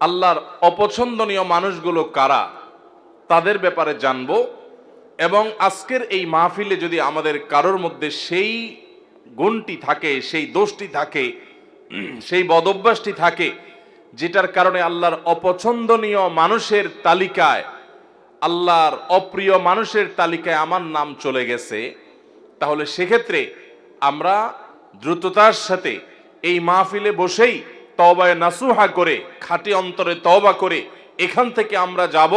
আল্লাহর অপছন্দনীয় মানুষগুলো কারা তাদের ব্যাপারে জানবো। এবং আজকের এই মাহফিলে যদি আমাদের কারোর মধ্যে সেই গুণটি থাকে, সেই দোষটি থাকে, সেই বদঅভ্যাসটি থাকে যেটার কারণে আল্লাহর অপছন্দনীয় মানুষের তালিকায়, আল্লাহর অপ্রিয় মানুষের তালিকায় আমার নাম চলে গেছে, তাহলে সেক্ষেত্রে আমরা দ্রুততার সাথে এই মাহফিলে বসেই তওবায়ে নাসুহা করে, খাঁটি অন্তরে তওবা করে এখান থেকে আমরা যাব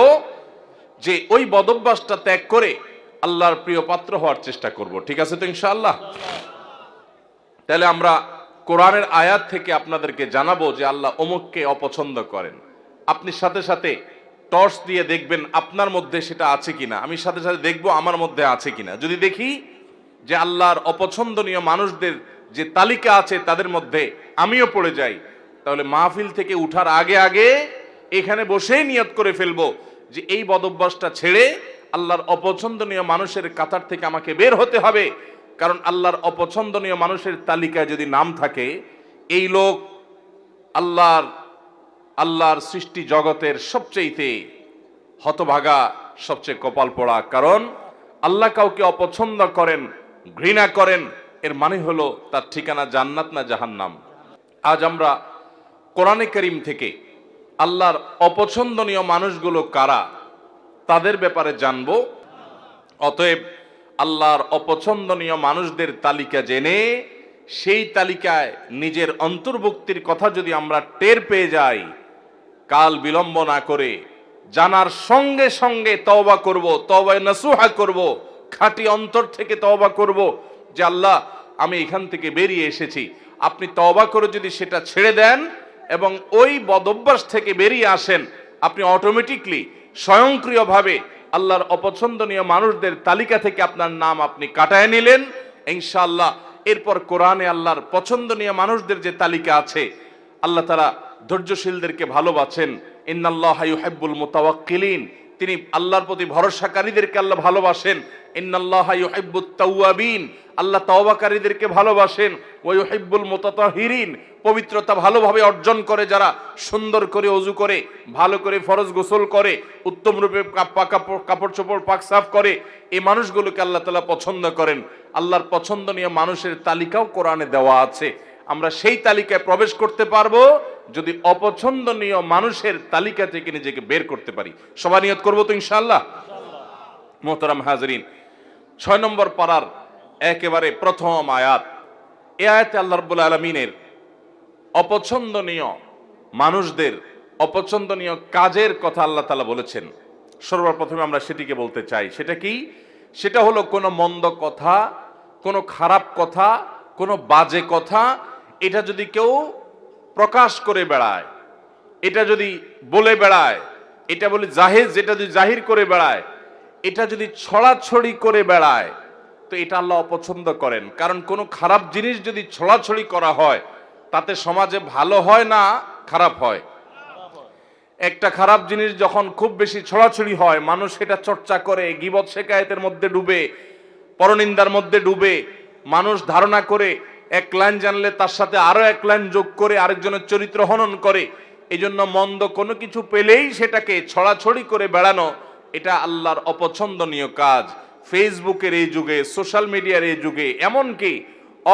যে ওই বদঅভ্যাসটা ত্যাগ করে আল্লাহর প্রিয় পাত্র হওয়ার চেষ্টা করব। ঠিক আছে তো ইনশাআল্লাহ? তাহলে আমরা কোরআনের আয়াত থেকে আপনাদেরকে জানাবো যে আল্লাহ অমুককে অপছন্দ করেন। আপনি সাথে সাথে টর্চ দিয়ে দেখবেন আপনার মধ্যে সেটা আছে কিনা, আমি সাথে সাথে দেখবো আমার মধ্যে আছে কিনা। যদি দেখি যে আল্লাহর অপছন্দনীয় মানুষদের যে তালিকা আছে তাদের মধ্যে আমিও পড়ে যাই, তাহলে মাহফিল থেকে উঠার আগে আগে এখানে বসেই নিয়ত করে ফেলবো যে এই বদঅভ্যাসটা ছেড়ে আল্লাহর অপছন্দনীয় মানুষের কাতার থেকে আমাকে বের হতে হবে। কারণ আল্লাহর অপছন্দনীয় মানুষের তালিকায় যদি নাম থাকে, এই লোক আল্লাহর সৃষ্টি জগতের সবচেয়ে হতভাগা, সবচেয়ে কপাল পোড়া। কারণ আল্লাহ কাউকে অপছন্দ করেন, ঘৃণা করেন, এর মানে হলো তার ঠিকানা জান্নাত না জাহান্নাম। আজ আমরা কোরআনে কারীম থেকে আল্লাহর অপছন্দনীয় মানুষগুলো কারা তাদের ব্যাপারে জানবো। অতএব আল্লাহর অপছন্দনীয় মানুষদের তালিকা জেনে সেই তালিকায় নিজের অন্তর্ভুক্তির কথা যদি আমরা টের পেয়ে যাই, কাল বিলম্ব না করে জানার সঙ্গে সঙ্গে তওবা করব, তওবায়ে নাসুহা করব, খাঁটি অন্তর থেকে তওবা করব যে আল্লাহ আমি এখান থেকে বেরিয়ে এসেছি। আপনি তওবা করে যদি সেটা ছেড়ে দেন এবং ওই বদঅভ্যাস থেকে বেরিয়ে আসেন, আপনি অটোমেটিকলি স্বয়ংক্রিয়ভাবে আল্লাহর অপছন্দনীয় মানুষদের তালিকা থেকে আপনার নাম আপনি কাটায় নিলেন ইনশাআল্লাহ। এরপর কোরআনে আল্লাহর পছন্দনীয় মানুষদের যে তালিকা আছে, আল্লাহ তাআলা ধৈর্যশীলদেরকে ভালোবাসেন। ইন্নাল্লাহা ইউহিব্বুল মুতাওয়াক্কিলিন, তিনি আল্লাহর প্রতি ভরসাকারীদেরকে আল্লাহ ভালোবাসেন। ইন্নাল্লাহা ইউহিব্বুত তাওয়াবিন, আল্লাহ তওবাকারীদেরকে ভালোবাসেন। ওয়া ইউহিব্বুল মুতাতাহিরিন, পবিত্রতা ভালোভাবে অর্জন করে যারা, সুন্দর করে ওযু করে, ভালো করে ফরজ গোসল করে, উত্তম রূপে কাপড় চোপড় পাক সাফ করে, এই মানুষগুলোকে আল্লাহ তাআলা পছন্দ করেন। আল্লাহর পছন্দনীয় মানুষের তালিকাও কোরআনে দেওয়া আছে। আমরা সেই তালিকায় প্রবেশ করতে পারবো যদি অপছন্দনীয় মানুষের তালিকা থেকে নিজেকে বের করতে পারি। সবাই নিয়ত করবো তো ইনশাআল্লাহ? মোহতারাম হাজরিন, 6 নম্বর পারার একেবারে প্রথম আয়াত। এই আয়াতে আল্লাহ রাব্বুল আলামিনের অপছন্দনীয় মানুষদের অপছন্দনীয় কাজের কথা আল্লাহ তাআলা বলেছেন। সর্বপ্রথমে আমরা সেটিকে বলতে চাই। সেটা কি? সেটা হলো কোনো মন্দ কথা, কোনো খারাপ কথা, কোনো বাজে কথা, এটা যদি কেউ প্রকাশ করে বেড়ায়, এটা যদি বলে বেড়ায়, এটা বলে জাহির, যেটা যদি জাহির করে বেড়ায়, এটা যদি ছড়াছড়ি করে বেড়ায়, তো এটা আল্লাহ অপছন্দ করেন। কারণ কোনো খারাপ জিনিস যদি ছড়াছড়ি করা হয়, তাতে সমাজে ভালো হয় না খারাপ হয়? একটা খারাপ জিনিস যখন খুব বেশি ছড়াছড়ি হয়, মানুষ সেটা চর্চা করে, গীবত শিকায়েতের মধ্যে ডুবে, পরনিন্দার মধ্যে ডুবে, মানুষ ধারণা করে এক লাইন জানলে তার সাথে আরো এক লাইন যোগ করে আরেকজনের চরিত্র হনন করে। এই জন্য মন্দ কোনো কিছু পেলেই সেটাকে ছড়াছড়ি করে বেড়ানো, এটা আল্লাহর অপছন্দনীয় কাজ। ফেসবুকের এই যুগে, সোশ্যাল মিডিয়ার এই যুগে, এমনকি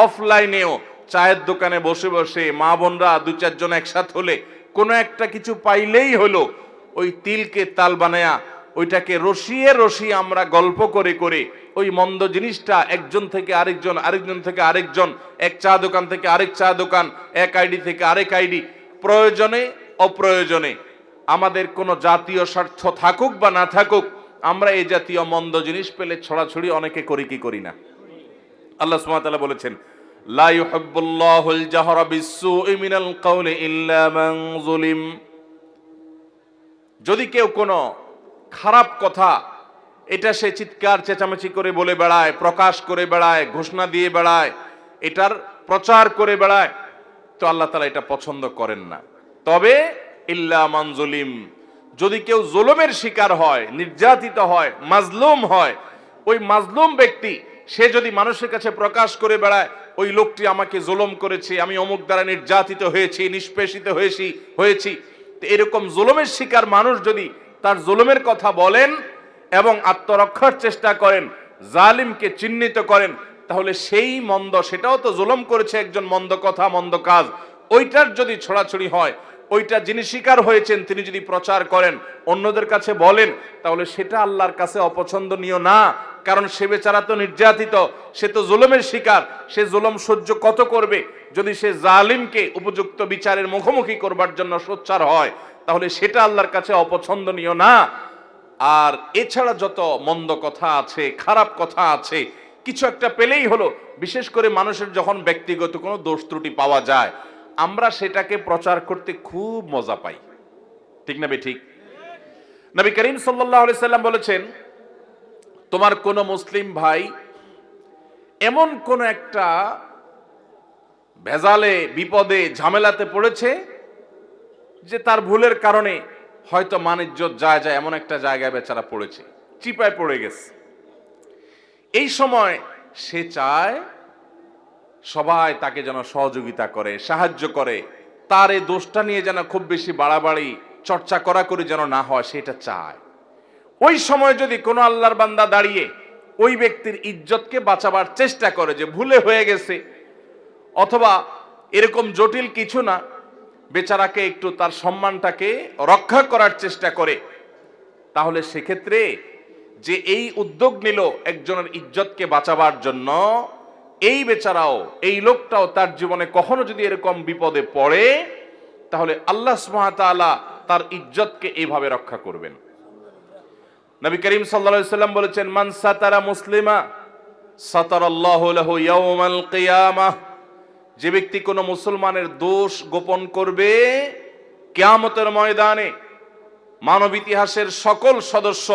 অফলাইনেও চায়ের দোকানে বসে বসে মা বোনরা 2-4 জন একসাথ হলে কোনো একটা কিছু পাইলেই হলো, ওই তিলকে তাল বানায়া ওইটাকে রসিয়ে রসিয়ে আমরা গল্প করে করে ওই মন্দ জিনিসটা একজন থেকে আরেকজন, আরেকজন থেকে আরেকজন, এক চা দোকান থেকে আরেক চা দোকান, এক আইডি থেকে আরেক আইডি, প্রয়োজনে অপ্রয়োজনে আমাদের কোনো জাতীয় স্বার্থ থাকুক বা না থাকুক, আমরা এই জাতীয় মন্দ জিনিস পেলে ছড়াছড়ি অনেকে করি কি করি না? আল্লাহ সুবহানাহু ওয়া তাআলা বলেছেন, লা ইউহিব্বুল্লাহুল জাহরা বিসসুই মিনাল কাওলি ইল্লা মান যুলিম। যদি কেউ কোনো খারাপ কথা এটা সে চিৎকার চেঁচামেচি করে বলে বেড়ায়, প্রকাশ করে বেড়ায়, ঘোষণা দিয়ে বেড়ায়, এটার প্রচার করে বেড়ায়, তো আল্লাহ তাআলা এটা পছন্দ করেন না। তবে ইল্লা মান যুলিম, যদি কেউ জুলুমের শিকার হয়, নির্যাতিত হয়, মাজলুম হয়, ওই মাজলুম ব্যক্তি সে যদি মানুষের কাছে প্রকাশ করে বেড়ায়, ওই লোকটি আমাকে জুলুম করেছে, আমি অমুক দ্বারা নির্যাতিত হয়েছি, নিষ্পেষিত হয়েছি, তো এরকম জুলুমের শিকার মানুষ যদি তার জুলুমের কথা বলেন এবং আত্মরক্ষার চেষ্টা করেন, জালিমকে চিহ্নিত করেন, তাহলে সেই মন্দ, সেটাও তো জুলুম করেছে একজন, মন্দ কথা মন্দ কাজ, ওইটার যদি ছড়াছড়ি হয়, ওইটা যিনি শিকার হয়েছেন তিনি যদি প্রচার করেন, অন্যদের কাছে বলেন, তাহলে সেটা আল্লাহর কাছে অপছন্দনীয় না। কারণ সে বেচারা তো নির্যাতিত, সে তো জুলুমের শিকার, সে জুলুম সহ্য কত করবে? যদি সে জালিমকে উপযুক্ত বিচারের মুখোমুখি করবার জন্য সোচ্চার হয়, তাহলে সেটা আল্লাহর কাছে অপছন্দনীয় না। আর এছাড়া যত মন্দ কথা আছে, খারাপ কথা আছে, কিছু একটা পেলেই হলো, বিশেষ করে মানুষের যখন ব্যক্তিগত কোনো দোষ ত্রুটি পাওয়া যায়, আমরা সেটাকে প্রচার করতে খুব মজা পাই, ঠিক না ঠিক? নবী করিম সাল্লাল্লাহু আলাইহি সাল্লাম বলেছেন, তোমার কোন মুসলিম ভাই এমন কোন একটা ভেজালে, বিপদে, ঝামেলাতে পড়েছে যে তার ভুলের কারণে হয়তো মান-ইজ্জত যায় এমন একটা জায়গায় বেচারা পড়েছে, চিপায় পড়ে গেছে। এই সময় সে চায় সবাই তাকে যেন সহযোগিতা করে, সাহায্য করে, তার এই দোষটা নিয়ে যেন খুব বেশি বাড়াবাড়ি চর্চা করি যেন না হয়, সেটা চায়। ওই সময় যদি কোনো আল্লাহর বান্দা দাঁড়িয়ে ওই ব্যক্তির ইজ্জতকে বাঁচাবার চেষ্টা করে, যে ভুলে হয়ে গেছে, অথবা এরকম জটিল কিছু না, বেচারাকে একটু তার সম্মানটাকে রক্ষা করার চেষ্টা করে, তাহলে সেক্ষেত্রে যে এই উদ্যোগ নিল একজনের ইজ্জতকে বাঁচাবার জন্য, এই বেচারাও, এই লোকটাও তার জীবনে কখনো যদি এরকম বিপদে পড়ে, তাহলে আল্লাহ সুবহানাহু ওয়া তাআলা তার ইজ্জতকে এইভাবে রক্ষা করবেন। নবী করিম সাল্লাল্লাহু আলাইহি সাল্লাম বলেছেন, মান সাতারা মুসলিমা সাতারাল্লাহু লাহু ইয়াউমাল কিয়ামাহ, যে ব্যক্তি কোনো মুসলমানের দোষ গোপন করবে, কিয়ামতের ময়দানে মানব ইতিহাসের সকল সদস্য,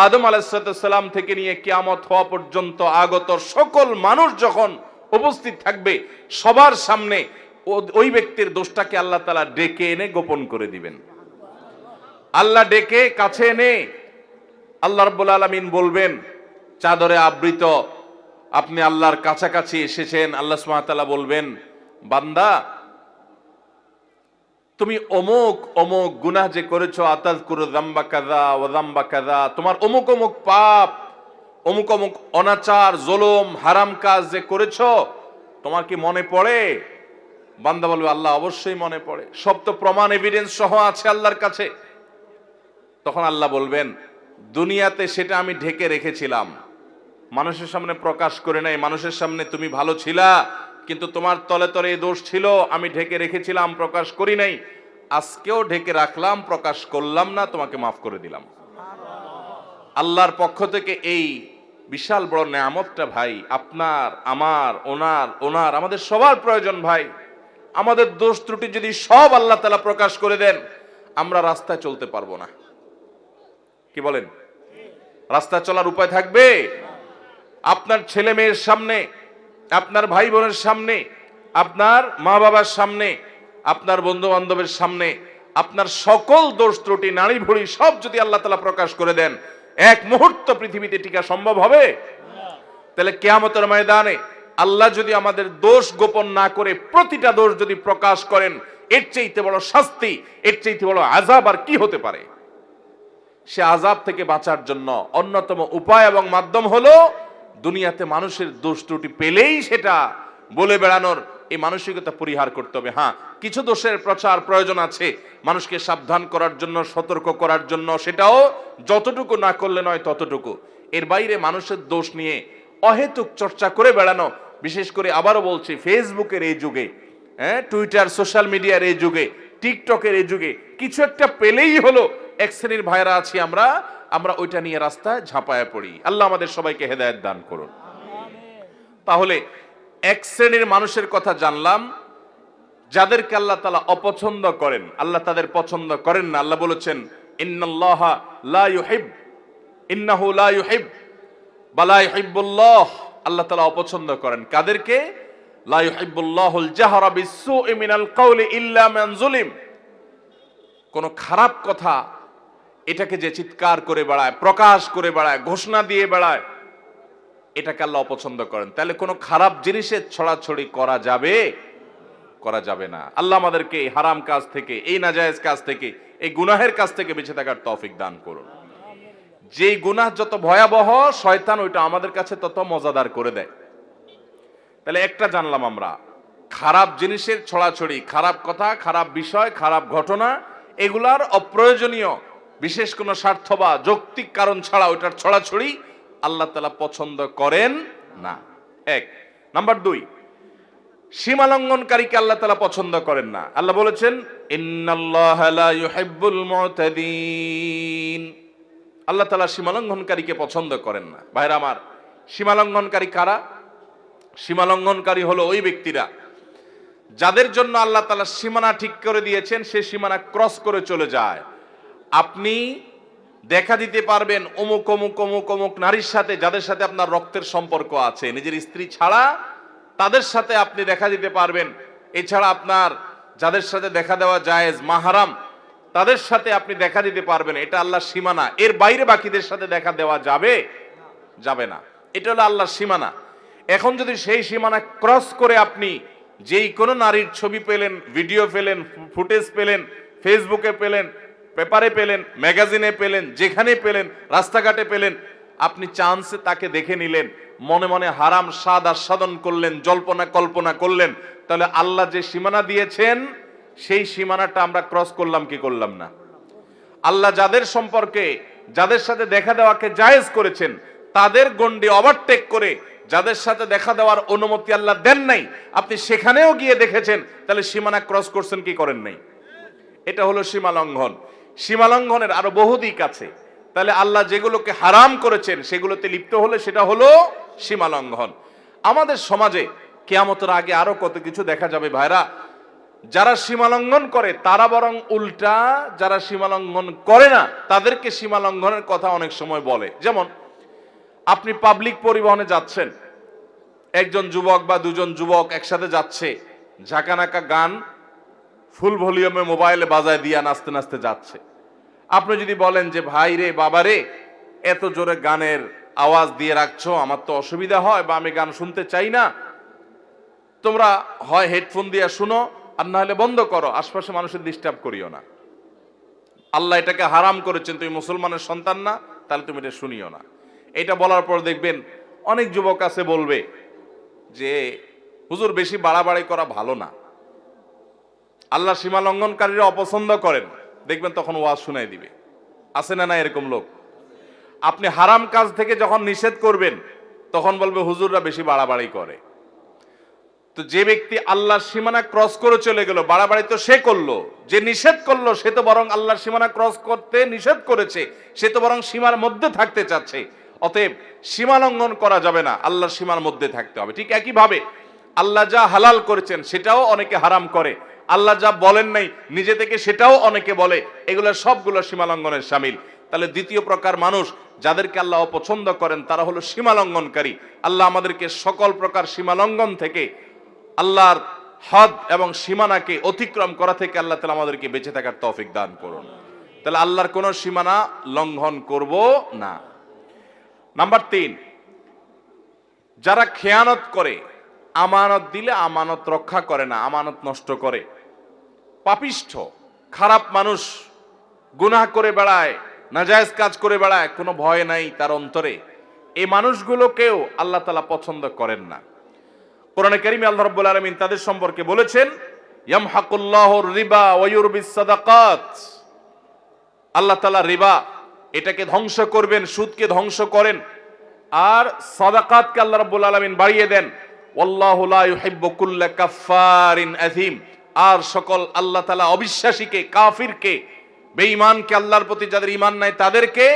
আদম আলাইহিস সালাম থেকে নিয়ে কিয়ামত হওয়া পর্যন্ত আগত সকল মানুষ যখন উপস্থিত থাকবে, সবার সামনে ওই ব্যক্তির দোষটাকে আল্লাহ তাআলা ডেকে এনে গোপন করে দিবেন। আল্লাহ ডেকে কাছে এনে আল্লাহ রাব্বুল আলামিন বলবেন, চাদরে আবৃত, আপনি আল্লাহর কাছাকাছি এসেছেন। আল্লাহ সুবহানাহু ওয়া তাআলা বলবেন, বান্দা তুমি অমুক অমুক গুনাহ যে করেছো, আতাযকুরু যামবা কাযা ওয়া যামবা কাযা, তোমার অমুক অমুক পাপ, অমুক অমুক অনাচার, জুলুম, হারাম কাজ যে করেছো, তোমার কি মনে পড়ে? বান্দা বলবে, আল্লাহ অবশ্যই মনে পড়ে, সব তো প্রমাণ এভিডেন্স সহ আছে আল্লাহর কাছে। তখন আল্লাহ বলবেন, দুনিয়াতে সেটা আমি ঢেকে রেখেছিলাম, মানুষের সামনে প্রকাশ করে নাই, মানুষের সামনে তুমি ভালো ছিলা, কিন্তু তোমার তলে তলে এই দোষ ছিল, আমি ঢেকে রেখেছিলাম, প্রকাশ করি নাই, আজকেও ঢেকে রাখলাম, প্রকাশ করলাম না, তোমাকে মাফ করে দিলাম। আল্লাহর পক্ষ থেকে এই বিশাল বড় নেয়ামতটা ভাই, আপনার, আমার, ওনার আমাদের সবার প্রয়োজন ভাই। আমাদের দোষ ত্রুটি যদি সব আল্লাহ তাআলা প্রকাশ করে দেন, আমরা রাস্তায় চলতে পারবো না। কি বলেন? রাস্তায় চলার উপায় থাকবে? আপনার ছেলে মেয়ের সামনে, আপনার ভাই বোনের সামনে, আপনার মা বাবার সামনে, আপনার বন্ধু বান্ধবের সামনে, আপনার সকল দোষ ত্রুটি, নাড়ি ভুড়ি সব যদি আল্লাহ তাআলা প্রকাশ করে দেন, এক মুহূর্ত পৃথিবীতে টিকা সম্ভব হবে? তাহলে কিয়ামতের ময়দানে আল্লাহ যদি আমাদের দোষ গোপন না করে প্রতিটা দোষ যদি প্রকাশ করেন, এর চাইতে বড় শাস্তি, এর চাইতে বড় আযাব আর কি হতে পারে? সে আযাব থেকে বাঁচার জন্য অন্যতম উপায় এবং মাধ্যম হলো দুনিয়াতে মানুষের দোষ ত্রুটি পেলেই সেটা বলে বেড়ানোর এই মানসিকতা পরিহার করতে হবে। হ্যাঁ, কিছু দোষের প্রচার প্রয়োজন আছে, মানুষকে সাবধান করার জন্য, সতর্ক করার জন্য, সেটাও যতটুকু না করলে নয় ততটুকু। এর বাইরে মানুষের দোষ নিয়ে অহেতুক চর্চা করে বেড়ানো, বিশেষ করে আবারও বলছি, ফেসবুকের এই যুগে, টুইটার, সোশ্যাল মিডিয়ার এই যুগে, টিকটকের এই যুগে, কিছু একটা পেলেই হলো এক শ্রেণীর ভাইরা আছি আমরা ওইটা নিয়ে রাস্তায় ঝাঁপায়া পড়ি। আল্লাহ আমাদের সবাইকে হেদায়েত দান করুন। তাহলে এক শ্রেণীর মানুষের কথা জানলাম, যাদেরকে আল্লাহ তাআলা অপছন্দ করেন, আল্লাহ তাদের পছন্দ করেন না। আল্লাহ বলেছেন, ইন্নাল্লাহা লা ইউহিব, ইন্নাহু লা ইউহিব বা লা ইউহিব্বুল্লাহ, আল্লাহ তাআলা অপছন্দ করেন কাদেরকে? লা ইউহিব্বুল্লাহুল জাহরা বিসসুই মিনাল কাওলি ইল্লা মান যুলিম, কোন খারাপ কথা এটাকে যে চিৎকার করে বেড়ায়, প্রকাশ করে বেড়ায়, ঘোষণা দিয়ে বেড়ায়, এটাকে আল্লাহ অপছন্দ করেন। তাহলে কোনো খারাপ জিনিসের ছড়াছড়ি করা যাবে? করা যাবে না। আল্লাহ আমাদেরকে এই হারাম কাজ থেকে, এই নাজায়েজ কাজ থেকে, এই গুনাহের কাজ থেকে বেঁচে থাকার তৌফিক দান করুন। যেই গুনাহ যত ভয়াবহ, শয়তান ওইটা আমাদের কাছে তত মজাদার করে দেয়। তাহলে একটা জানলাম আমরা, খারাপ জিনিসের ছড়াছড়ি, খারাপ কথা, খারাপ বিষয়, খারাপ ঘটনা, এগুলার অপ্রয়োজনীয় বিশেষ কোনো স্বার্থ বা যৌক্তিক কারণ ছাড়া ওইটার ছড়াছড়ি আল্লাহ তাআলা পছন্দ করেন না। এক নাম্বার 2, সীমালঙ্ঘনকারীকে আল্লাহ তাআলা পছন্দ করেন না। আল্লাহ বলেছেন ইন্নাল্লাহা লা ইউহিব্বুল মুতাদিন। আল্লাহ তাআলা সীমালঙ্ঘনকারীকে পছন্দ করেন না। ভাইরা আমার, সীমালঙ্ঘনকারী কারা? সীমালঙ্ঘনকারী হলো ওই ব্যক্তিরা যাদের জন্য আল্লাহ তাআলা সীমানা ঠিক করে দিয়েছেন, সে সীমানা ক্রস করে চলে যায়। আপনি দেখা দিতে পারবেন অমুক অমুক অমুক অমুক নারীর সাথে, যাদের সাথে আপনার রক্তের সম্পর্ক আছে, নিজের স্ত্রী ছাড়া তাদের সাথে আপনি দেখা দিতে পারবেন। এছাড়া আপনার যাদের সাথে দেখা দেওয়া জায়েজ, মাহরাম, তাদের সাথে আপনি দেখা দিতে পারবেন। এটা আল্লাহর সীমানা। এর বাইরে বাকিদের সাথে দেখা দেওয়া যাবে যাবে না। এটা হলো আল্লাহর সীমানা। এখন যদি সেই সীমানা ক্রস করে আপনি যেই কোনো নারীর ছবি পেলেন, ভিডিও পেলেন, ফুটেজ পেলেন, ফেসবুকে পেলেন, পেপারে পেলেন, ম্যাগাজিনে পেলেন, যেখানে পেলেন, রাস্তাঘাটে পেলেন, আপনি চান্সে তাকে দেখে নিলেন, মনে মনে হারাম স্বাদ আস্বাদন করলেন, জল্পনা কল্পনা করলেন, তাহলে আল্লাহ যে সীমানা দিয়েছেন সেই সীমানাটা আমরা ক্রস করলাম কি করলাম না? আল্লাহ যাদের সম্পর্কে, যাদের সাথে দেখা দেওয়াকে জায়েজ করেছেন, তাদের গণ্ডি ওভারটেক করে যাদের সাথে দেখা দেওয়ার অনুমতি আল্লাহ দেন নাই, আপনি সেখানেও গিয়ে দেখেছেন, তাহলে সীমানা ক্রস করছেন কি করেন নাই? এটা হলো সীমা লঙ্ঘন। সীমা লঙ্ঘনের আরো বহু দিক আছে। তাহলে আল্লাহ যেগুলোকে হারাম করেছেন সেগুলোতে লিপ্ত হলে সেটা হলো সীমা লঙ্ঘন। আমাদের সমাজে কিয়ামতের আগে আরো কত কিছু দেখা যাবে ভাইরা। যারা সীমা লঙ্ঘন করে তারা বরং উল্টা যারা সীমা লঙ্ঘন করে না তাদেরকে সীমা লঙ্ঘনের কথা অনেক সময় বলে। যেমন আপনি পাবলিক পরিবহনে যাচ্ছেন, একজন যুবক বা দুজন যুবক একসাথে যাচ্ছে, ঝাঁকানাকা গান ফুল ভলিউমে মোবাইলে বাজায় দিয়া নাচতে নাচতে যাচ্ছে। আপনি যদি বলেন যে ভাই রে, বাবা রে, এত জোরে গানের আওয়াজ দিয়ে রাখছো, আমার তো অসুবিধা হয় বা আমি গান শুনতে চাই না, তোমরা হয় হেডফোন দিয়ে শুনো আর না হলে বন্ধ করো, আশপাশে মানুষের ডিস্টার্ব করিও না। আল্লাহ এটাকে হারাম করেছেন, তুমি মুসলমানের সন্তান না, তাহলে তুমি এটা শুনিও না। এটা বলার পর দেখবেন অনেক যুবক আছে বলবে যে হুজুর বেশি বাড়াবাড়ি করা ভালো না, আল্লাহ সীমা লঙ্ঘনকারীরা অপছন্দ করেন, দেখবেন তখন ওয়াজ শুনাই দিবে। আছে না না এরকম লোক? আপনি হারাম কাজ থেকে যখন নিষেধ করবেন তখন বলবে হুজুররা বেশি বাড়াবাড়ি করে। তো যে ব্যক্তি আল্লাহর সীমানা ক্রস করে চলে গেল, বাড়াবাড়ি তো সে করলো, যে নিষেধ করলো সে তো বরং আল্লাহর সীমানা ক্রস করতে নিষেধ করেছে, সে তো বরং সীমার মধ্যে থাকতে চাচ্ছে। অতএব সীমা লঙ্ঘন করা যাবে না, আল্লাহর সীমার মধ্যে থাকতে হবে। ঠিক একই ভাবে আল্লাহ যা হালাল করেছেন সেটাও অনেকে হারাম করে, আল্লাহ যা বলেন নাই নিজে থেকে সেটাও অনেকে বলে, এগুলো সবগুলো সীমা লঙ্ঘনের শামিল। তাহলে দ্বিতীয় প্রকার মানুষ যাদেরকে আল্লাহ অপছন্দ করেন তারা হলো সীমা লঙ্ঘনকারী। আল্লাহ আমাদেরকে সকল প্রকার সীমা লঙ্ঘন থেকে, আল্লাহর হদ এবং সীমানাকে অতিক্রম করা থেকে আল্লাহ তাআলা আমাদেরকে বেঁচে থাকার তৌফিক দান করুন। তাহলে আল্লাহর কোন সীমানা লঙ্ঘন করব না। নাম্বার 3, যারা খেয়ানত করে, আমানত দিলে আমানত রক্ষা করে না, আমানত নষ্ট করে, পাপিষ্ঠ খারাপ মানুষ, গুনাহ করে বেড়ায়, নাজায়েজ কাজ করে বেড়ায়, কোনো ভয় নাই তার অন্তরে, এই মানুষগুলোকেও আল্লাহ তাআলা পছন্দ করেন না। কোরআনে কারীমে আল্লাহ রাব্বুল আলামিন তাদের সম্পর্কে বলেছেন ইয়ামহাকুল্লাহুর রিবা ওয়া ইউরবিস সাদাকাত। আল্লাহ তাআলা রিবা এটাকে ধ্বংস করবেন, সুদকে ধ্বংস করেন, আর সাদাকাতকে আল্লাহ রাব্বুল আলামিন বাড়িয়ে দেন। ওয়াল্লাহু লা ইউহিব্বু কুল্লা কাফফারিন আযীম। আর সকল আল্লাহ তাআলা অবিশ্বাসীকে, কাফিরকে, বেঈমানকে, আল্লাহর প্রতি যাদের ঈমান নাই তাদেরকে,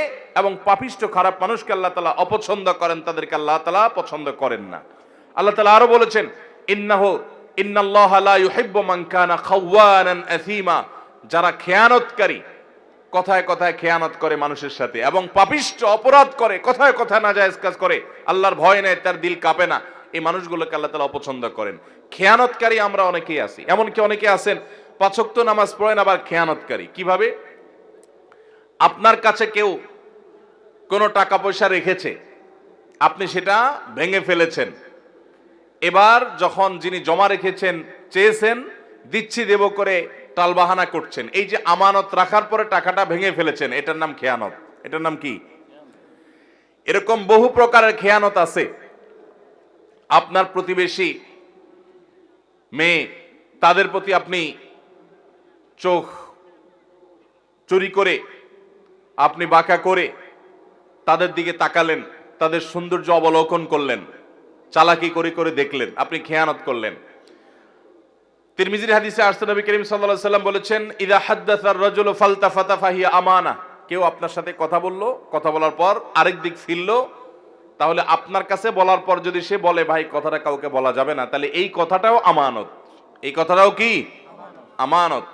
এবং পাপিষ্ঠ খারাপ মানুষকে আল্লাহ তাআলা অপছন্দ করেন, তাদেরকে আল্লাহ তাআলা পছন্দ করেন না। আল্লাহ তাআলা আরো বলেছেন ইন্নাল্লাহা লা ইউহিব্বু মান কানা খাওয়ানান আথীমা। যারা খেয়ানতকারী, কথায় কথায় খেয়ানত করে মানুষের সাথে, এবং পাপিষ্ঠ অপরাধ করে, কথায় কথায় নাজায়েজ কাজ করে, আল্লাহর ভয় নেই, তার দিল কাঁপে না, এই মানুষগুলোকে আল্লাহ তাআলা অপছন্দ করেন। খেয়ানতকারী আমরা অনেকেই আছি, এমনকি অনেকে আছেন 5 ওয়াক্ত নামাজ পড়েন আবার খেয়ানতকারী। কিভাবে? আপনার কাছে কেউ কোনো টাকা পয়সা রেখেছে, আপনি সেটা ভেঙে ফেলেছেন, এবার যখন যিনি জমা রেখেছেন চেয়েছেন, দিচ্ছি দেব করে টালবাহানা করছেন। এই যে আমানত রাখার পরে টাকাটা ভেঙে ফেলেছেন, এটার নাম খেয়ানত। এটার নাম কি? এরকম বহু প্রকারের খেয়ানত আছে। আপনার প্রতিবেশী মেয়ে, তাদের প্রতি আপনি চোখ চুরি করে, আপনি বাঁকা করে তাদের দিকে তাকালেন, তাদের সৌন্দর্য অবলোকন করলেন, চালাকি করে করে দেখলেন, আপনি খেয়ানত করলেন। তিরমিজির হাদিসে আসছে, নবী করিম সাল্লাল্লাহু আলাইহি সাল্লাম বলেছেন, ইযা হাদ্দাসা আর-রাজুলু ফালতাফাতা ফাহিয়া আমানা। কেউ আপনার সাথে কথা বললো, কথা বলার পর আরেক দিক ফিরলো, তাহলে আপনার কাছে বলার পর যদি সে বলে ভাই কথাটা কাউকে বলা যাবে না, তাহলে এই কথাটাও আমানত। এই কথাটাও কি? আমানত।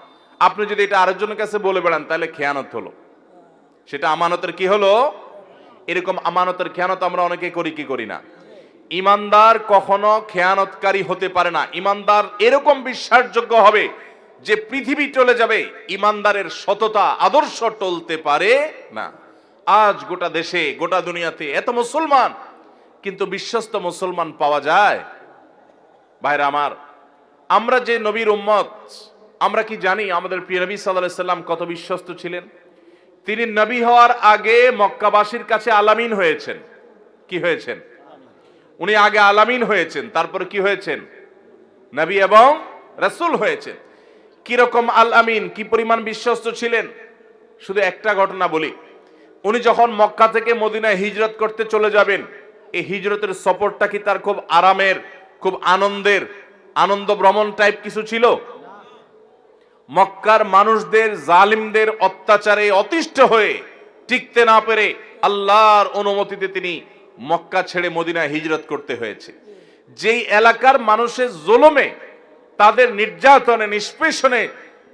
আপনি যদি এটা আরেকজনের কাছে বলে বেড়ান তাহলে খেয়ানত হলো, সেটা আমানতের কি হলো? এরকম আমানতের খেয়ানত আমরা অনেকে করি কি করি না? ইমানদার কখনো খেয়ানতকারী হতে পারে না। ইমানদার এরকম বিশ্বাসযোগ্য হবে যে পৃথিবী চলে যাবে, ইমানদারের সততা আদর্শ টলতে পারে না। আজ গোটা দেশে, গোটা দুনিয়াতে এত মুসলমান, কিন্তু বিশ্বস্ত মুসলমান পাওয়া যায়? ভাইরা আমার, আমরা যে নবীর উম্মত, আমরা কি জানি আমাদের প্রিয় নবী সাল্লাল্লাহু আলাইহি সাল্লাম কত বিশ্বস্ত ছিলেন? তিনি নবী হওয়ার আগে মক্কাবাসীর কাছে আলামিন হয়েছেন। কি হয়েছেন? উনি আগে আলামিন হয়েছেন, তারপরে কি হয়েছেন? নবী এবং রাসূল হয়েছেন। কিরকম আল আমিন, কি পরিমাণ বিশ্বস্ত ছিলেন? শুধু একটা ঘটনা বলি। উনি যখন মক্কা থেকে মদিনায় হিজরত করতে চলে যাবেন, এই হিজরতের সফরটা কি তার খুব আরামের, খুব আনন্দের, আনন্দ ভ্রমণ টাইপ কিছু ছিল? মক্কার মানুষদের, জালিমদের অত্যাচারে অতিষ্ঠ হয়ে টিকতে না পেরে আল্লাহর অনুমতিতে তিনি মক্কা ছেড়ে মদিনায় হিজরত করতে হয়েছে। যেই এলাকার মানুষের জুলুমে, তাদের নির্যাতনে, নিষ্পেষণে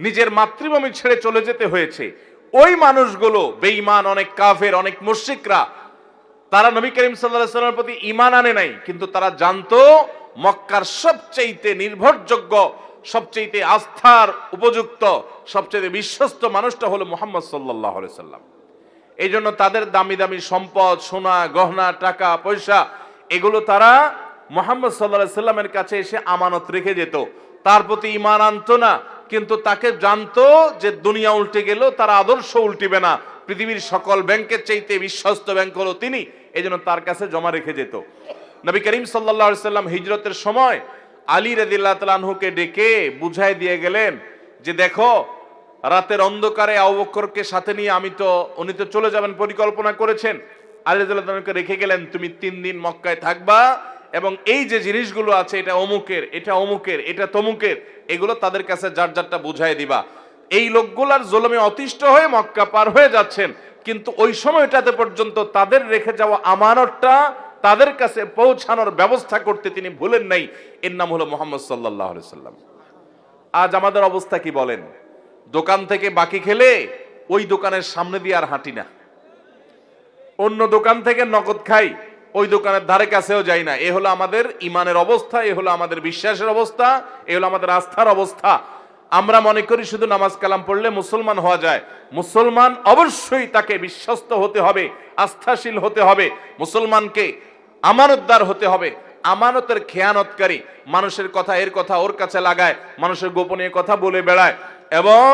নিজের মাতৃভূমি ছেড়ে চলে যেতে হয়েছে, ওই মানুষগুলো বেঈমান, অনেক কাফের, অনেক মুশরিকরা, তারা নবী করিম সাল্লাল্লাহু আলাইহি ওয়াসাল্লামের প্রতি ঈমান আনে নাই, কিন্তু তারা জানতো মক্কার সবচেয়ে নির্ভরযোগ্য, সবচেয়ে আস্থার উপযুক্ত, সবচেয়ে বিশ্বস্ত মানুষটা হলো মুহাম্মদ সাল্লাল্লাহু আলাইহি সাল্লাম। এই জন্য তাদের দামি দামি সম্পদ, সোনা গহনা, টাকা পয়সা, এগুলো তারা মুহাম্মদ সাল্লাল্লাহু আলাইহি সাল্লামের কাছে এসে আমানত রেখে যেত। তার প্রতি ঈমান আনতো না, কিন্তু তাকে জানতো যে দুনিয়া উল্টে গেল তার আদর্শ উল্টিবে না, পৃথিবীর সকল ব্যাংকের চাইতে বিশ্বস্ত ব্যাংক হলো তিনি, এই জন্য তার কাছে জমা রেখে যেত। নবী করিম সাল্লাল্লাহু আলাইহি সাল্লাম হিজরতের সময় আলী রাদিয়াল্লাহু তাআলা আনহুকে ডেকে বুঝাই দিয়ে গেলেন যে দেখো, রাতের অন্ধকারে আবু বকরকে সাথে নিয়ে উনি তো চলে যাবেন পরিকল্পনা করেছেন, আলী রাদিয়াল্লাহু তাআলাকে রেখে গেলেন, তুমি 3 দিন মক্কায় থাকবা এবং এই যে জিনিসগুলো আছে, এটা অমুকের, এটা অমুকের, এটা তমুকের, এগুলো তাদের কাছে যার যারটা বুঝাই দিবা। এই লোকগুলার জুলুমে অতিষ্ঠ হয়ে মক্কা পার হয়ে যাচ্ছেন, কিন্তু ওই সময়টাতে পর্যন্ত তাদের রেখে যাওয়া আমানতটা তাদের কাছে পৌঁছানোর ব্যবস্থা করতে তিনি ভুলেন নাই। এর নাম হলো মুহাম্মদ সাল্লাল্লাহু আলাইহি সাল্লাম। আজ আমাদের অবস্থা কি বলেন? দোকান থেকে বাকি খেলে ওই দোকানের সামনে দিয়ে আর হাঁটি না, অন্য দোকান থেকে নগদ খাই, ওই দোকানের ধারে কাছেও যাই না। এ হলো আমাদের ইমানের অবস্থা, এ হলো আমাদের বিশ্বাসের অবস্থা, এ হলো আমাদের আস্থার অবস্থা। আমরা মনে করি শুধু নামাজ কালাম পড়লে মুসলমান হওয়া যায়। মুসলমান অবশ্যই তাকে বিশ্বস্ত হতে হবে, আস্থাশীল হতে হবে, মুসলমানকে আমানতদার হতে হবে। আমানতের খেয়ানতকারী, মানুষের কথা এর কথা ওর কাছে লাগায়, মানুষের গোপনীয় কথা বলে বেড়ায় এবং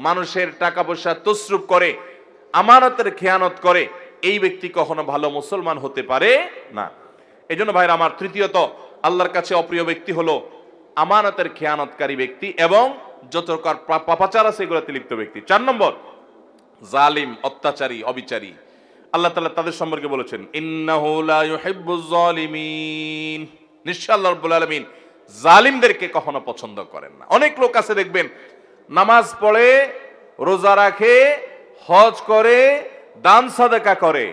মানুষের টাকা পয়সা তসরুপ করে, আমানতের খেয়ানত করে, এই ব্যক্তি কখনো ভালো মুসলমান হতে পারে না। এই জন্য ভাইরা আমার, তৃতীয়ত আল্লাহর কাছে অপ্রিয় ব্যক্তি হলো আমানতের খেয়ানতকারী ব্যক্তি এবং যত প্রকার পাপাচার আছে এগুলোতে লিপ্ত ব্যক্তি। 4 নম্বর, জালিম, অত্যাচারী, অবিচারী। আল্লাহ তাআলা তাদের সম্পর্কে বলেছেন, ইন্নাহু লা ইউহিব্বুজ জালিমিন, নিশ্চয় আল্লাহ রাব্বুল আলামিন জালিমদেরকে কখনো পছন্দ করেন না। অনেক লোক আছে দেখবেন, নামাজ পড়ে, রোজা রাখে, হজ করে, দান সাদাকা করে,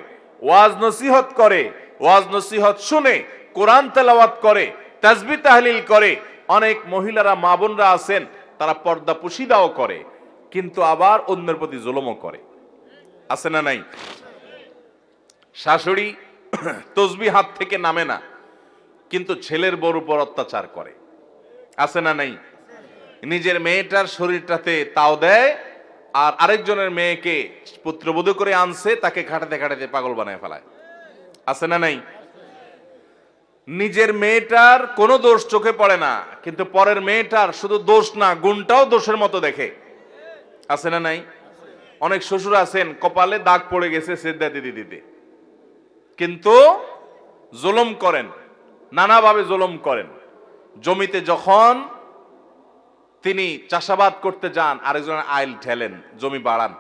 ওয়াজ নসিহত করে, ওয়াজ নসিহত শুনে, কোরআন তেলাওয়াত করে, তাসবিহ তাহলিল করে। অনেক মহিলারা, মা বোনরা আছেন, তারা পর্দা পুশিদাও করে, কিন্তু আবার অন্যের প্রতি জুলুমও করে। আছে না নাই? শাশুড়ি তসবিহ হাত থেকে নামে না, কিন্তু ছেলের বউর উপর অত্যাচার করে। আছে না নাই? নিজের মেয়েটার শরীরটাতে তাও দেয়, আর আরেকজনের মেয়েকে পুত্রবধূ করে আনছে, তাকে খাটাতে খাটাতে পাগল বানায় ফেলায়। আছে না নাই? নিজের মেয়েটার কোনো দোষ চোখে পড়ে না, কিন্তু পরের মেয়েটার শুধু দোষ না গুণটাও দোষের মতো দেখে। আছে না নাই? অনেক শ্বশুর আছেন কপালে দাগ পড়ে গেছে সেজদা দিতে দিতে, কিন্তু জুলুম করেন, নানাভাবে জুলুম করেন। জমিতে যখন তিনি চাষাবাদ করতে যান আরেকজনের আইল ঠেলেন, জমি বাড়ান।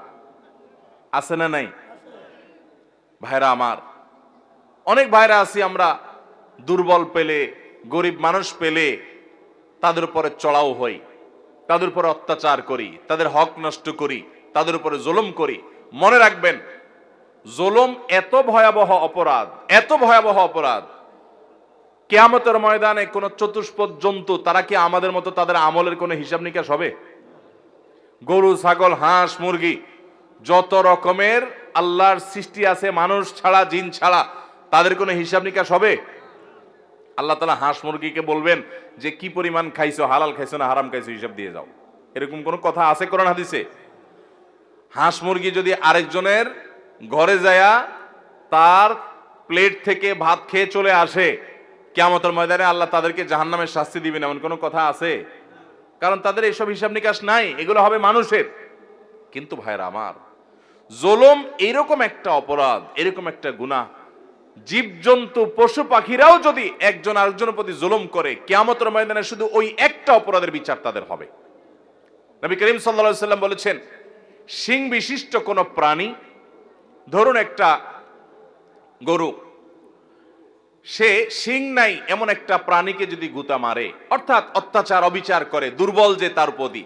আছে না নাই? ভাইরা আমার, অনেক ভাইরা আছি আমরা দুর্বল পেলে, গরিব মানুষ পেলে তাদের উপরে চড়াও হই, তাদের উপরে অত্যাচার করি, তাদের হক নষ্ট করি, তাদের উপরে জুলুম করি। মনে রাখবেন, জুলুম এত ভয়াবহ অপরাধ, এত ভয়াবহ অপরাধ, কিয়ামতের ময়দানে কোন চতুষ্পদ জন্তু তারা কি আমাদের মতো তাদের আমলের কোনো হিসাব নিকাশ হবে? গরু, ছাগল, হাঁস, মুরগি, যত রকমের আল্লাহর সৃষ্টি আছে মানুষ ছাড়া, জিন ছাড়া, তাদের কোনো হিসাব নিকাশ হবে? আল্লাহ তাআলা হাঁস মুরগিকে বলবেন যে কি পরিমাণ খাইছো, হালাল খাইছো না হারাম খাইছো, হিসাব দিয়ে যাও। এরকম কোন কথা আছে কোরআন হাদিসে? হাঁস মুরগি যদি আরেকজনের ঘরে যায়া তার প্লেট থেকে ভাত খেয়ে চলে আসে, কিয়ামতের ময়দানে আল্লাহ তাদেরকে জাহান্নামের শাস্তি দিবেন, এমন কোনো কথা আছে? কারণ তাদের এসব হিসাব নিকাশ নাই, এগুলো হবে মানুষের। কিন্তু ভাইরা আমার, জুলুম এরকম একটা অপরাধ, এরকম একটা গুনাহ, জীবজন্তু পশু পাখিরাও যদি একজন আরেকজনের প্রতি জুলুম করে, কিয়ামতের ময়দানে শুধু ওই একটা অপরাধের বিচার তাদের হবে। নবী করিম সাল্লাল্লাহু আলাইহি ওয়াসাল্লাম বলেছেন, শিং বিশিষ্ট কোন প্রাণী, ধরুন একটা গরু, সে শিং নাই এমন একটা প্রাণীকে যদি গুতা মারে, অর্থাৎ অত্যাচার অবিচার করে, দুর্বল যে তার প্রতি,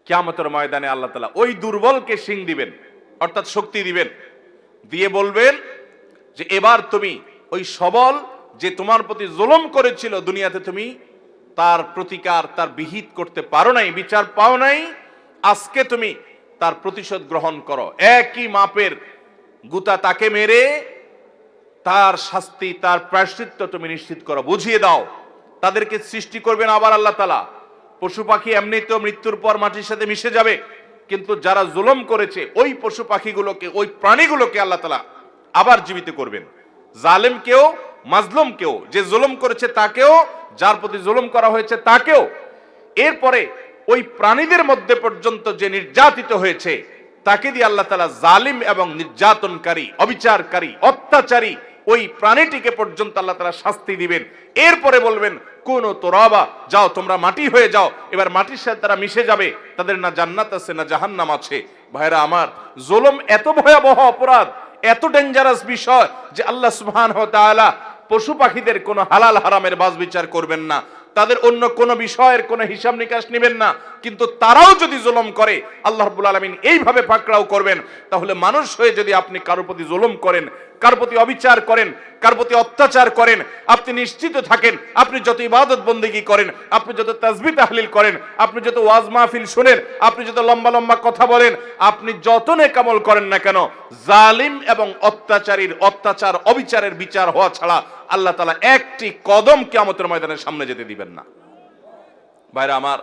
কিয়ামতের ময়দানে আল্লাহ তাআলা ওই দুর্বলকে শিং দিবেন, অর্থাৎ শক্তি দিবেন, দিয়ে বলবেন যে এবার তুমি ওই সবল যে তোমার প্রতি জুলুম করেছিল, দুনিয়াতে তুমি তার প্রতিকার, তার বিহিত করতে পারো নাই, বিচার পাও নাই, আজকে তুমি তার প্রতিশোধ গ্রহণ করো। একই মাপের গুতা তাকে মেরে তার শাস্তি, তার প্রায়শ্চিত্ত তুমি নিশ্চিত করো, বুঝিয়ে দাও। তাদেরকে সৃষ্টি করবেন আবার আল্লাহ তাআলা। পশু পাখি এমনিতেও মৃত্যুর পর মাটির সাথে মিশে যাবে, কিন্তু যারা জুলুম করেছে ওই পশু পাখিগুলোকে, ওই প্রাণীগুলোকে আল্লাহ তাআলা আবার জীবিত করবেন। জালেমকেও, মাজলুমকেও, যে জুলুম করেছে তাকেও, যার প্রতি জুলুম করা হয়েছে তাকেও। এরপরে ওই প্রাণীদের মধ্যে পর্যন্ত যে নির্যাতিত হয়েছে তাকে দিয়ে আল্লাহ তাআলা জালিম এবং নির্যাতনকারী, অবিচারকারী, অত্যাচারী ওই প্রাণীটিকে পর্যন্ত আল্লাহ তাআলা শাস্তি দিবেন। এরপরে বলবেন কোন তোরাবা, যাও তোমরা মাটি হয়ে যাও। এবার মাটির সাথে তারা মিশে যাবে, তাদের না জান্নাত আছে না জাহান্নাম আছে। ভাইরা আমার, জুলুম এত ভয়াবহ অপরাধ, এত ডেঞ্জারাস বিষয় যে আল্লাহ সুবহানাহু ওয়া তাআলা পশু পাখিদের কোনো হালাল হারামের বাজ বিচার করবেন না, তাদের অন্য কোনো বিষয়ের কোনো হিসাব নিকাশ নেবেন না। কিন্তু তারাও যদি জুলুম করে আল্লাহ রাব্বুল আলামিন এইভাবে পাকড়াও করবেন। তাহলে মানুষ হয়ে যদি আপনি কারোর প্রতি জুলুম করেন, কারোর প্রতি অবিচার করেন, কারোর প্রতি অত্যাচার করেন, আপনি নিশ্চিত থাকেন, আপনি যত ইবাদত বন্দেগী করেন, আপনি যত তাসবিহ তাহলিল করেন, আপনি যত ওয়াজ মাহফিল শুনেন, আপনি যত লম্বা লম্বা কথা বলেন, আপনি যত নেক আমল করেন না কেন, জালিম এবং অত্যাচারীর অত্যাচার অবিচারের বিচার হওয়া ছাড়া আল্লাহ তাআলা একটি কদম কিয়ামতের ময়দানের সামনে যেতে দিবেন না। ভাইরা আমার,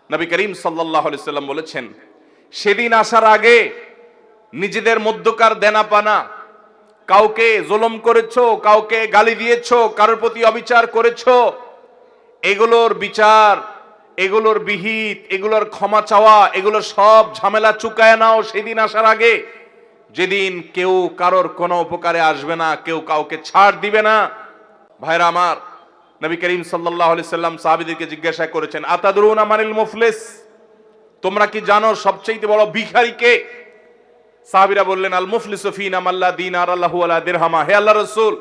নবী করিম সাল্লাল্লাহু আলাইহি সাল্লাম বলেছেন, সেদিন আসার আগে নিজেদের মধ্যকার দেনা পানা, কাউকে জুলুম করেছো, কাউকে গালি দিয়েছো, কারোর প্রতি অবিচার করেছো, এগুলোর বিচার, এগুলোর বিহিত, এগুলোর ক্ষমা চাওয়া, এগুলোর সব ঝামেলা চুকায় নাও সেদিন আসার আগে, যেদিন কেউ কারোর কোনো উপকারে আসবে না, কেউ কাউকে ছাড় দিবে না। ভাইরা আমার, নবী করিম সাল্লাল্লাহু আলাইহি সাল্লাম সাহাবীদেরকে জিজ্ঞাসা করেছেন, আতাদরুনা মানিল মুফলিস, তোমরা কি জানো সবচেয়ে বড় ভিখারি কে? সাহাবীরা বললেন, আল মুফলিসু ফিনা মাল্লা দিনার লাহু ওয়ালা দিরহামা। হে আল্লাহর রাসূল,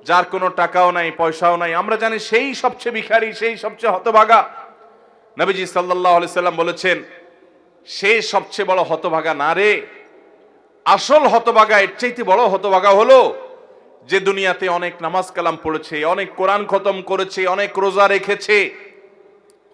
যার কোনো টাকাও নাই, পয়সাও নাই, আমরা জানি সেই সবচেয়ে ভিখারি, সেই সবচেয়ে হতভাগা। নবীজি সাল্লাল্লাহু আলাইহি সাল্লাম বলেছেন, সে সবচেয়ে বড় হতভাগা না রে, আসল হতভাগা, এর চাইতে বড় হতভাগা হলো যে দুনিয়াতে অনেক নামাজ কালাম পড়েছে, অনেক কোরআন খতম করেছে, অনেক রোজা রেখেছে,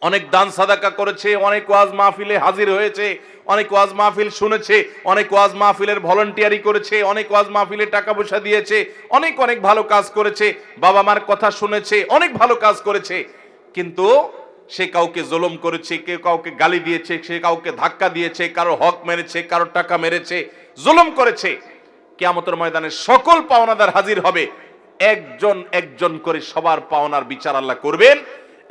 অনেক দান সাদাকা করেছে, অনেক ওয়াজ মাহফিলে হাজির হয়েছে, অনেক ওয়াজ মাহফিল শুনেছে, অনেক ওয়াজ মাহফিলের ভলান্টিয়ারি করেছে, অনেক ওয়াজ মাহফিলে টাকা পয়সা দিয়েছে, অনেক অনেক ভালো কাজ করেছে, বাবা মার কথা শুনেছে, অনেক ভালো কাজ করেছে, কিন্তু সে কাউকে জুলুম করেছে, কেউ কাউকে গালি দিয়েছে, সে কাউকে ধাক্কা দিয়েছে, কারো হক মেরেছে, কারো টাকা মেরেছে, জুলুম করেছে। কিয়ামতের ময়দানে সকল পাওনাদার হাজির হবে, একজন একজন করে সবার পাওনার বিচার আল্লাহ করবেন।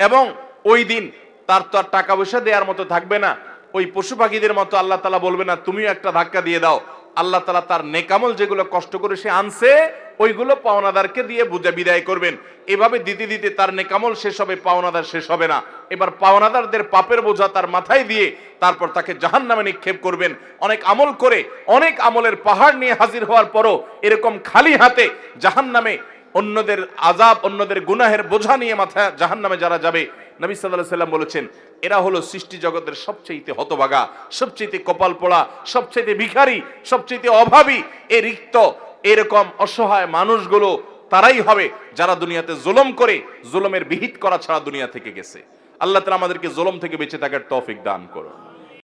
এবং ওই দিন তার তো আর টাকা পয়সা দেওয়ার মতো থাকবে না, ওই পশু পাখিদের মতো আল্লাহ তাআলা বলবে না তুমিও একটা ধাক্কা দিয়ে দাও। আল্লাহ তাআলা তার নেকামল যেগুলো কষ্ট করে সে আনছে ওইগুলো পাওনাদারকে দিয়ে বুঝে বিদায় করবেন। এভাবে দিতে দিতে তার নেকামল শেষ হবে, পাওনাদার শেষ হবে না। এবার পাওনাদারদের পাপের বোঝা তার মাথায় দিয়ে তারপর তাকে জাহান্নামে নিক্ষেপ করবেন। অনেক আমল করে, অনেক আমলের পাহাড় নিয়ে হাজির হওয়ার পরও এরকম খালি হাতে জাহান্নামে অন্যদের আযাব, অন্যদের গুনাহের বোঝা নিয়ে মাথায় জাহান্নামে যারা যাবে, নবী সাল্লাল্লাহু আলাইহি সাল্লাম বলেছেন এরা হলো সৃষ্টি জগতের সবচেয়ে হতভাগা, সবচেয়ে কপাল পোড়া, সবচেয়ে ভিখারি, সবচেয়ে অভাবী। এই রিক্ত এরকম অসহায় মানুষগুলো তারাই হবে যারা দুনিয়াতে জুলুম করে জুলুমের বিহিত করা ছাড়া দুনিয়া থেকে গেছে। আল্লাহ তাআলা আমাদেরকে জুলুম থেকে বেঁচে থাকার তৌফিক দান করুন।